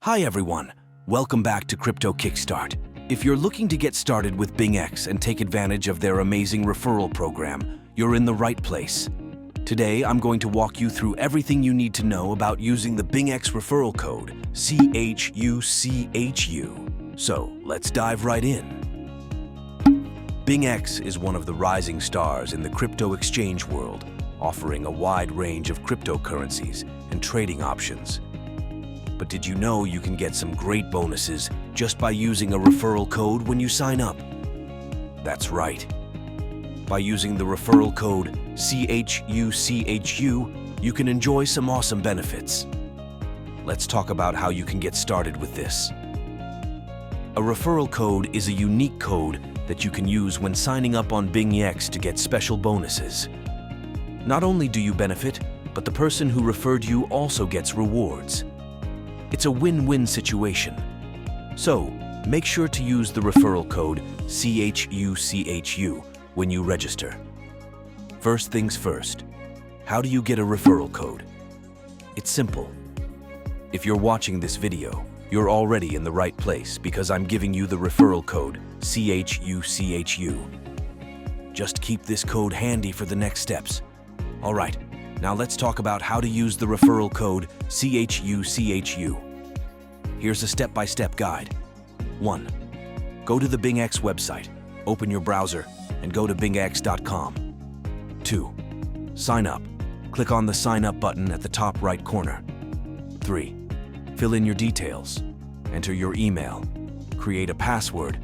Hi everyone, welcome back to Crypto Kickstart. If you're looking to get started with BingX and take advantage of their amazing referral program, you're in the right place. Today, I'm going to walk you through everything you need to know about using the BingX Referral Code, CHUCHU. So, let's dive right in. BingX is one of the rising stars in the crypto exchange world, offering a wide range of cryptocurrencies and trading options. But did you know you can get some great bonuses just by using a referral code when you sign up? That's right. By using the referral code CHUCHU, you can enjoy some awesome benefits. Let's talk about how you can get started with this. A referral code is a unique code that you can use when signing up on BingX to get special bonuses. Not only do you benefit, but the person who referred you also gets rewards. It's a win-win situation. So, make sure to use the referral code CHUCHU when you register. First things first, how do you get a referral code? It's simple. If you're watching this video, you're already in the right place because I'm giving you the referral code CHUCHU. Just keep this code handy for the next steps. All right. Now let's talk about how to use the referral code CHUCHU. Here's a step-by-step guide. 1. Go to the BingX website, open your browser, and go to bingx.com. 2. Sign up. Click on the Sign Up button at the top right corner. 3. Fill in your details. Enter your email, create a password,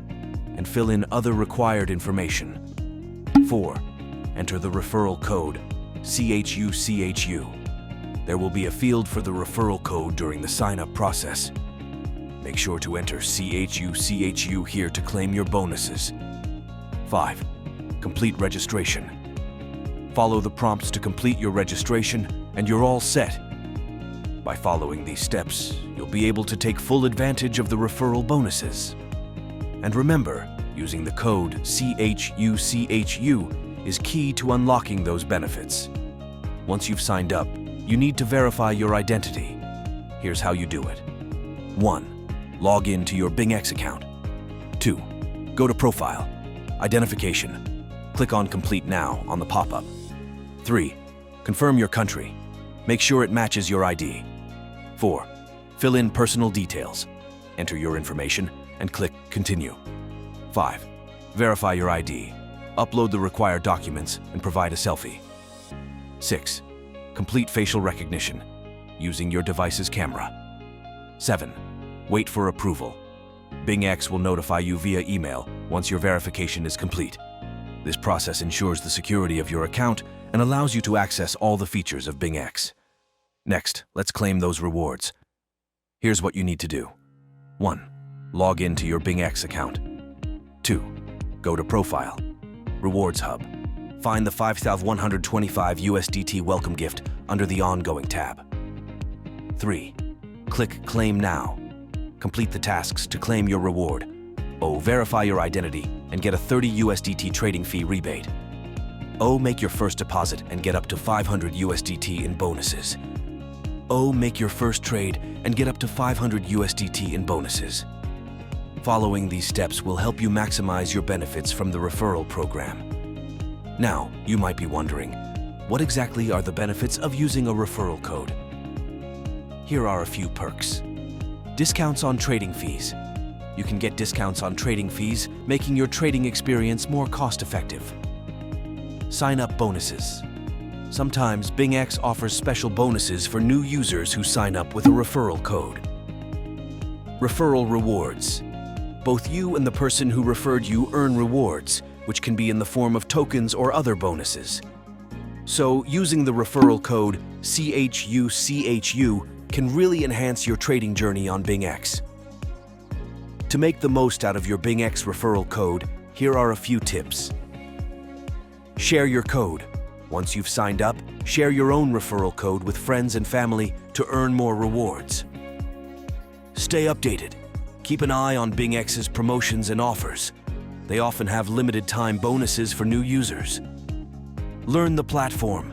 and fill in other required information. 4. Enter the referral code CHUCHU. There will be a field for the referral code during the sign-up process. Make sure to enter CHUCHU here to claim your bonuses. 5. Complete registration. Follow the prompts to complete your registration, and you're all set. By following these steps, you'll be able to take full advantage of the referral bonuses. And remember, using the code CHUCHU is key to unlocking those benefits. Once you've signed up, you need to verify your identity. Here's how you do it. 1. Log in to your BingX account. 2. Go to Profile, Identification. Click on Complete Now on the pop-up. 3. Confirm your country. Make sure it matches your ID. 4. Fill in personal details. Enter your information and click Continue. 5. Verify your ID. Upload the required documents and provide a selfie. 6. Complete facial recognition using your device's camera. 7. Wait for approval. BingX will notify you via email once your verification is complete. This process ensures the security of your account and allows you to access all the features of BingX. Next, let's claim those rewards. Here's what you need to do. 1. Log in to your BingX account. 2. Go to Profile, Rewards Hub. Find the 5,125 USDT welcome gift under the Ongoing tab. 3. Click Claim Now. Complete the tasks to claim your reward. Verify your identity and get a 30 USDT trading fee rebate. Make your first deposit and get up to 500 USDT in bonuses. Make your first trade and get up to 500 USDT in bonuses. Following these steps will help you maximize your benefits from the referral program. Now, you might be wondering, what exactly are the benefits of using a referral code? Here are a few perks. Discounts on trading fees. You can get discounts on trading fees, making your trading experience more cost-effective. Sign-up bonuses. Sometimes BingX offers special bonuses for new users who sign up with a referral code. Referral rewards. Both you and the person who referred you earn rewards, which can be in the form of tokens or other bonuses. So, using the referral code CHUCHU can really enhance your trading journey on BingX. To make the most out of your BingX referral code, here are a few tips. Share your code. Once you've signed up, share your own referral code with friends and family to earn more rewards. Stay updated. Keep an eye on BingX's promotions and offers. They often have limited time bonuses for new users. Learn the platform.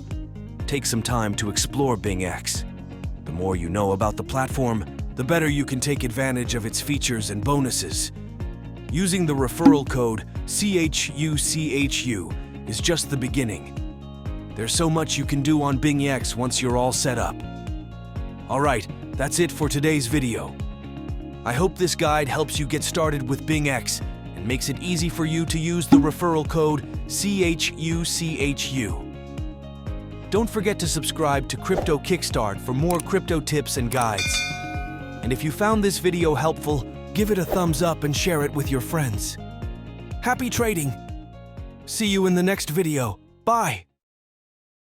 Take some time to explore BingX. The more you know about the platform, the better you can take advantage of its features and bonuses. Using the referral code CHUCHU is just the beginning. There's so much you can do on BingX once you're all set up. Alright, that's it for today's video. I hope this guide helps you get started with BingX and makes it easy for you to use the referral code CHUCHU. Don't forget to subscribe to Crypto Kickstart for more crypto tips and guides. And if you found this video helpful, give it a thumbs up and share it with your friends. Happy trading! See you in the next video. Bye!